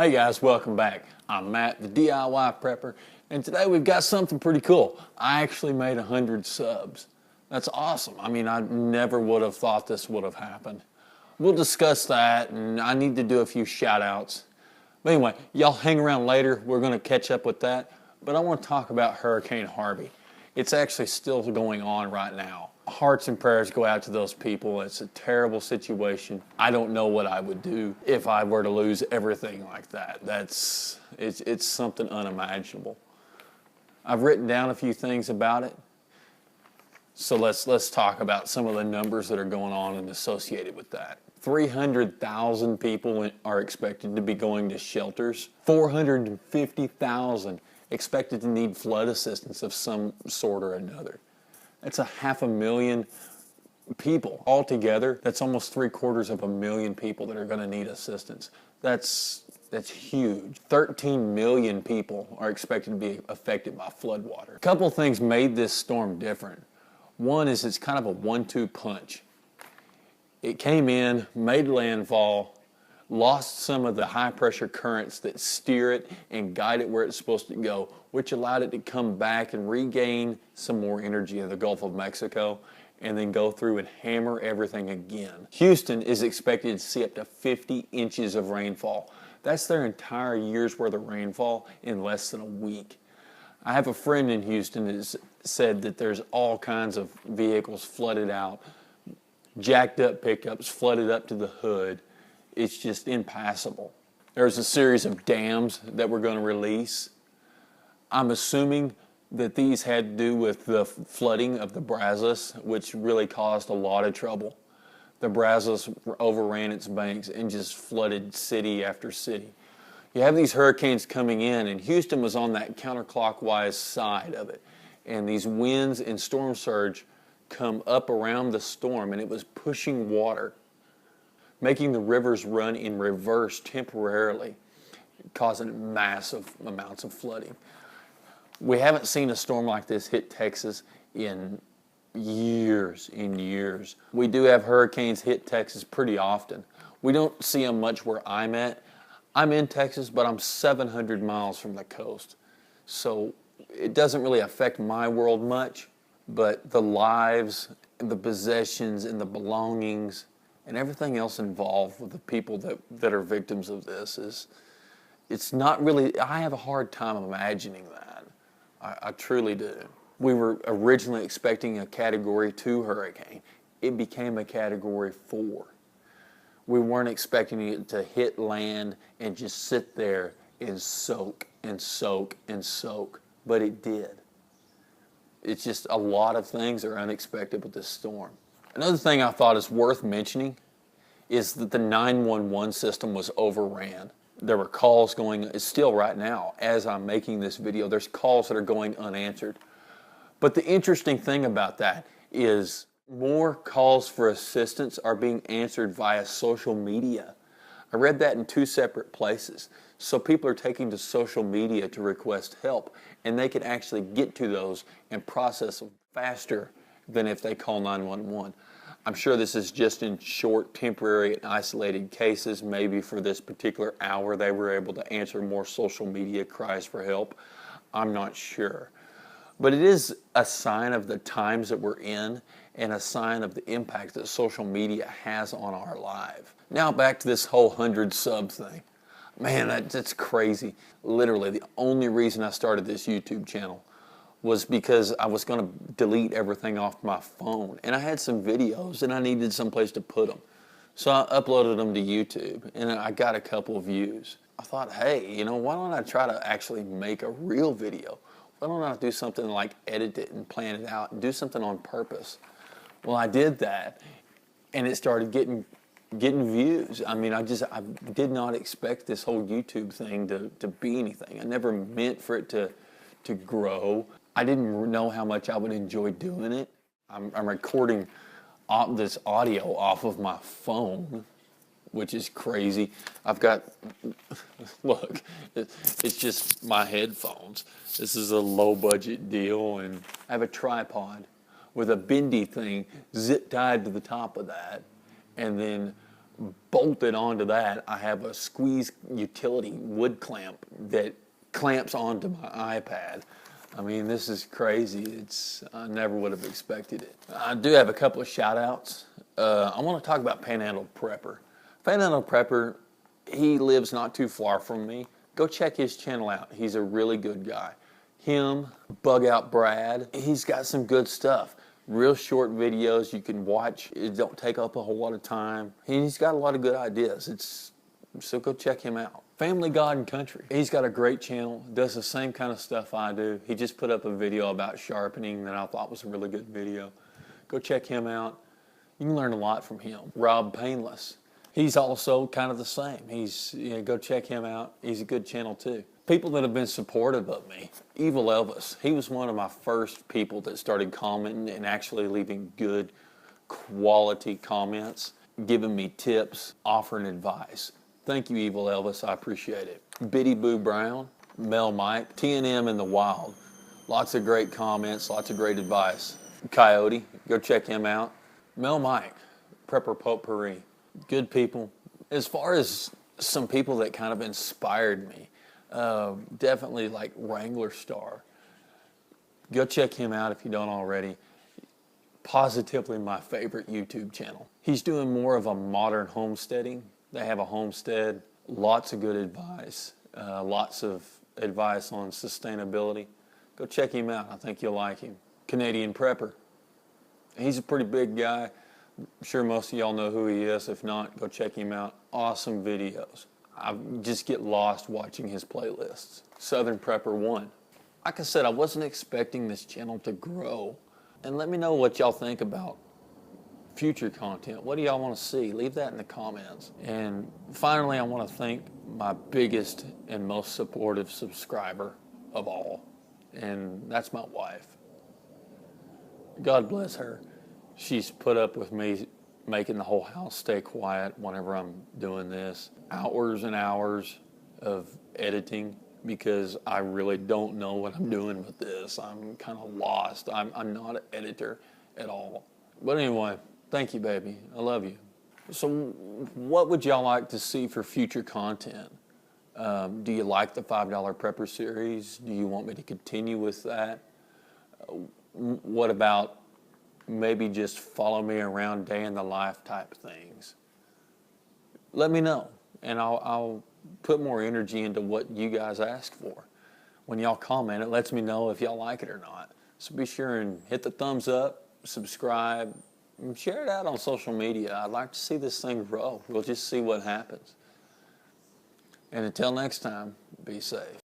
Hey guys, welcome back. I'm Matt, the DIY Prepper, and today we've got something pretty cool. I actually made 100 subs. That's awesome. I mean, I never would have thought this would have happened. We'll discuss that, and I need to do a few shout-outs. But anyway, y'all hang around later. We're going to catch up with that. But I want to talk about Hurricane Harvey. It's actually still going on right now. Hearts and prayers go out to those people. It's a terrible situation. I don't know what I would do if I were to lose everything like that. It's something unimaginable. I've written down a few things about it. So let's talk about some of the numbers that are going on and associated with that. 300,000 people are expected to be going to shelters. 450,000 expected to need flood assistance of some sort or another. That's 500,000 people altogether. That's almost 750,000 people that are going to need assistance. That's huge. 13 million people are expected to be affected by floodwater. A couple of things made this storm different. One is it's kind of a 1-2 punch. It came in, made landfall, lost some of the high pressure currents that steer it and guide it where it's supposed to go, which allowed it to come back and regain some more energy in the Gulf of Mexico and then go through and hammer everything again. Houston is expected to see up to 50 inches of rainfall. That's their entire year's worth of rainfall in less than a week. I have a friend in Houston that said that there's all kinds of vehicles flooded out, jacked up pickups flooded up to the hood. It's just impassable. There's a series of dams that we're going to release. I'm assuming that these had to do with the flooding of the Brazos, which really caused a lot of trouble. The Brazos overran its banks and just flooded city after city. You have these hurricanes coming in, and Houston was on that counterclockwise side of it. And these winds and storm surge come up around the storm, and it was pushing water, making the rivers run in reverse temporarily, causing massive amounts of flooding. We haven't seen a storm like this hit Texas in years. We do have hurricanes hit Texas pretty often. We don't see them much where I'm at. I'm in Texas, but I'm 700 miles from the coast. So it doesn't really affect my world much, but the lives, the possessions, and the belongings, and everything else involved with the people that are victims of this it's not really, I have a hard time imagining that. I truly do. We were originally expecting a Category 2 hurricane. It became a Category 4. We weren't expecting it to hit land and just sit there and soak and soak and soak, but it did. It's just a lot of things are unexpected with this storm. Another thing I thought is worth mentioning is that the 911 system was overran. There were calls going, it's still right now, as I'm making this video, there's calls that are going unanswered. But the interesting thing about that is more calls for assistance are being answered via social media. I read that in 2 separate places. So people are taking to social media to request help, and they can actually get to those and process them faster than if they call 911. I'm sure this is just in short, temporary, and isolated cases. Maybe for this particular hour they were able to answer more social media cries for help. I'm not sure. But it is a sign of the times that we're in and a sign of the impact that social media has on our life. Now back to this whole 100 sub thing. Man, that's crazy. Literally, the only reason I started this YouTube channel was because I was going to delete everything off my phone. And I had some videos and I needed someplace to put them. So I uploaded them to YouTube and I got a couple of views. I thought, hey, why don't I try to actually make a real video? Why don't I do something like edit it and plan it out and do something on purpose? Well, I did that and it started getting views. I mean, I did not expect this whole YouTube thing to be anything. I never meant for it to grow. I didn't know how much I would enjoy doing it. I'm recording this audio off of my phone, which is crazy. I've got, look, it's just my headphones. This is a low budget deal, and I have a tripod with a bendy thing zip tied to the top of that, and then bolted onto that, I have a squeeze utility wood clamp that clamps onto my iPad. I mean, this is crazy. I never would have expected it. I do have a couple of shout outs. I want to talk about Panhandle Prepper. Panhandle Prepper, he lives not too far from me. Go check his channel out. He's a really good guy. Him, Bug Out Brad, he's got some good stuff. Real short videos you can watch. It don't take up a whole lot of time. He's got a lot of good ideas. So go check him out. Family, God, and Country. He's got a great channel, does the same kind of stuff I do. He just put up a video about sharpening that I thought was a really good video. Go check him out. You can learn a lot from him. Rob Painless. He's also kind of the same. Go check him out. He's a good channel too. People that have been supportive of me. Evil Elvis. He was one of my first people that started commenting and actually leaving good quality comments, giving me tips, offering advice. Thank you, Evil Elvis. I appreciate it. Biddy Boo Brown, Mel Mike, T&M in the Wild. Lots of great comments, lots of great advice. Coyote, go check him out. Mel Mike, Prepper Potpourri. Good people. As far as some people that kind of inspired me, definitely like Wranglerstar. Go check him out if you don't already. Positively my favorite YouTube channel. He's doing more of a modern homesteading. They have a homestead, lots of good advice, lots of advice on sustainability. Go check him out. I think you'll like him. Canadian Prepper. He's a pretty big guy. I'm sure most of y'all know who he is. If not, go check him out. Awesome videos. I just get lost watching his playlists. Southern Prepper 1. Like I said, I wasn't expecting this channel to grow. And let me know what y'all think about future content. What do y'all want to see? Leave that in the comments. And finally, I want to thank my biggest and most supportive subscriber of all. And that's my wife. God bless her. She's put up with me making the whole house stay quiet whenever I'm doing this. Hours and hours of editing because I really don't know what I'm doing with this. I'm kind of lost. I'm not an editor at all. But anyway, thank you, baby. I love you. So what would y'all like to see for future content? Do you like the $5 Prepper series? Do you want me to continue with that? What about maybe just follow me around day in the life type things? Let me know, and I'll put more energy into what you guys ask for. When y'all comment, it lets me know if y'all like it or not. So be sure and hit the thumbs up, subscribe, and share it out on social media. I'd like to see this thing grow. We'll just see what happens. And until next time, be safe.